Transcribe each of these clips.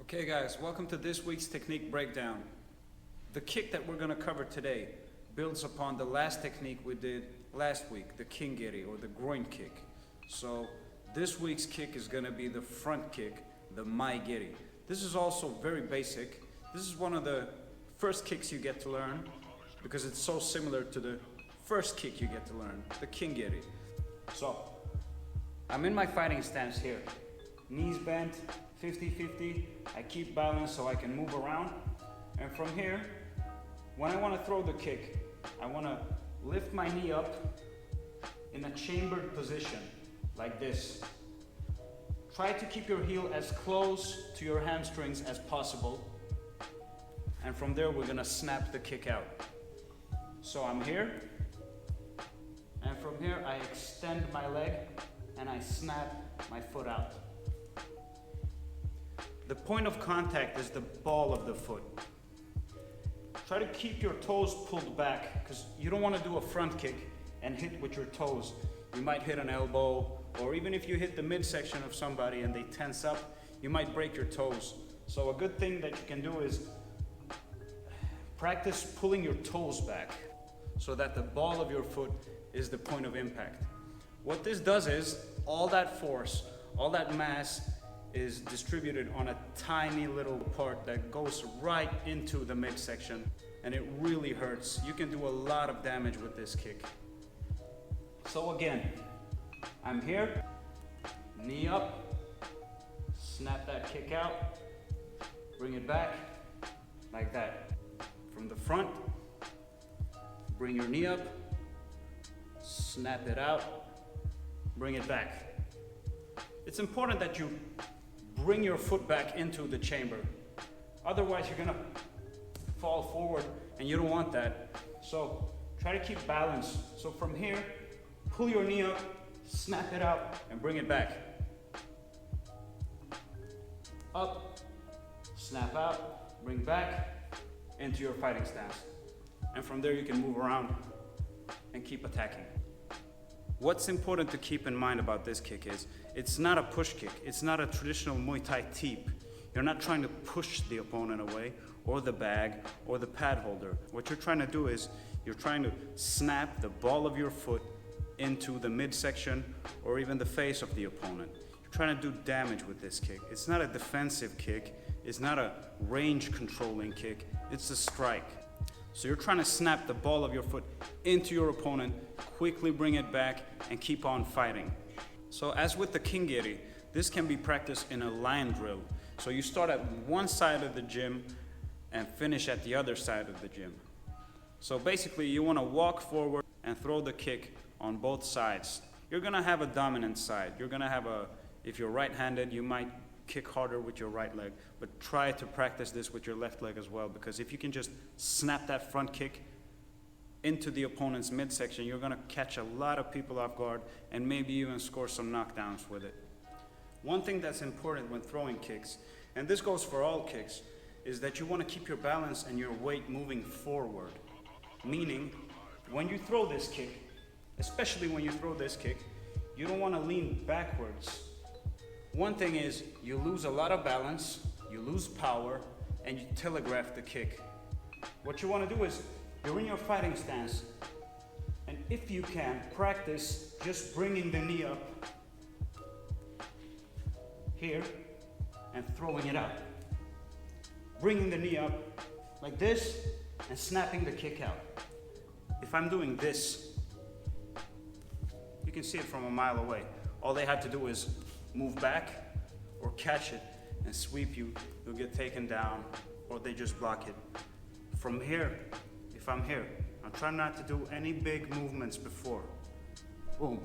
Okay guys, welcome to this week's technique breakdown. The kick that we're going to cover today builds upon the last technique we did last week, the Mae Geri or the groin kick. So this week's kick is going to be the front kick, the Mae Geri. This is also very basic. This is one of the first kicks you get to learn because it's so similar to the first kick you get to learn, the Mae Geri. So I'm in my fighting stance here, knees bent, 50-50, I keep balance so I can move around. And from here, when I want to throw the kick, I want to lift my knee up in a chambered position, like this. Try to keep your heel as close to your hamstrings as possible. And from there, we're going to snap the kick out. So I'm here, and from here, I extend my leg and I snap my foot out. The point of contact is the ball of the foot. Try to keep your toes pulled back because you don't want to do a front kick and hit with your toes. You might hit an elbow, or even if you hit the midsection of somebody and they tense up, you might break your toes. So a good thing that you can do is practice pulling your toes back so that the ball of your foot is the point of impact. What this does is all that force, all that mass is distributed on a tiny little part that goes right into the midsection, and it really hurts. You can do a lot of damage with this kick. So again, I'm here, knee up, snap that kick out, bring it back, like that. From the front, bring your knee up, snap it out, bring it back. It's important that you bring your foot back into the chamber. Otherwise, you're gonna fall forward, and you don't want that. So try to keep balance. So from here, pull your knee up, snap it out, and bring it back. Up, snap out, bring back into your fighting stance. And from there, you can move around and keep attacking. What's important to keep in mind about this kick is it's not a push kick. It's not a traditional Muay Thai teep. You're not trying to push the opponent away or the bag or the pad holder. What you're trying to do is you're trying to snap the ball of your foot into the midsection or even the face of the opponent. You're trying to do damage with this kick. It's not a defensive kick. It's not a range controlling kick. It's a strike. So you're trying to snap the ball of your foot into your opponent, quickly bring it back, and keep on fighting. So as with the Mae Geri, this can be practiced in a line drill. So you start at one side of the gym and finish at the other side of the gym. So basically you want to walk forward and throw the kick on both sides. You're going to have a dominant side. You're going to have if you're right-handed, you might kick harder with your right leg, but try to practice this with your left leg as well, because if you can just snap that front kick into the opponent's midsection, you're going to catch a lot of people off guard and maybe even score some knockdowns with it. One thing that's important when throwing kicks, and this goes for all kicks, is that you want to keep your balance and your weight moving forward. Meaning, when you throw this kick, especially when you throw this kick, you don't want to lean backwards. One thing is, you lose a lot of balance, you lose power, and you telegraph the kick. What you want to do is, you're in your fighting stance, and if you can, practice just bringing the knee up here and throwing it out. Bringing the knee up like this and snapping the kick out. If I'm doing this, you can see it from a mile away. All they have to do is move back or catch it and sweep you. You'll get taken down, or they just block it. From here, if I'm here, I'm trying not to do any big movements before. Boom.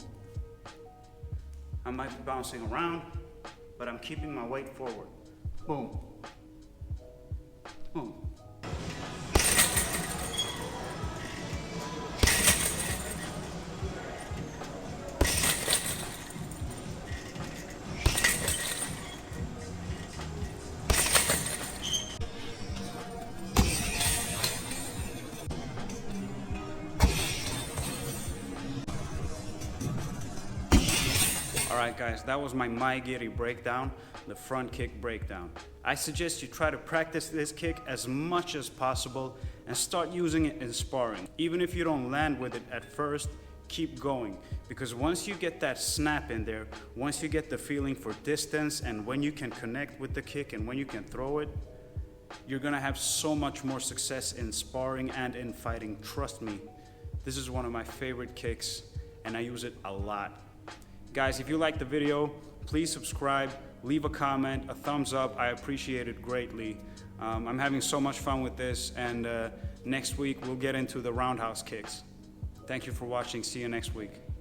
I might be bouncing around, but I'm keeping my weight forward. Boom. Boom. Alright guys, that was my Mae Geri breakdown, the front kick breakdown. I suggest you try to practice this kick as much as possible and start using it in sparring. Even if you don't land with it at first, keep going, because once you get that snap in there, once you get the feeling for distance and when you can connect with the kick and when you can throw it, you're gonna have so much more success in sparring and in fighting. Trust me, this is one of my favorite kicks and I use it a lot. Guys, if you liked the video, please subscribe, leave a comment, a thumbs up. I appreciate it greatly. I'm having so much fun with this, and next week we'll get into the roundhouse kicks. Thank you for watching. See you next week.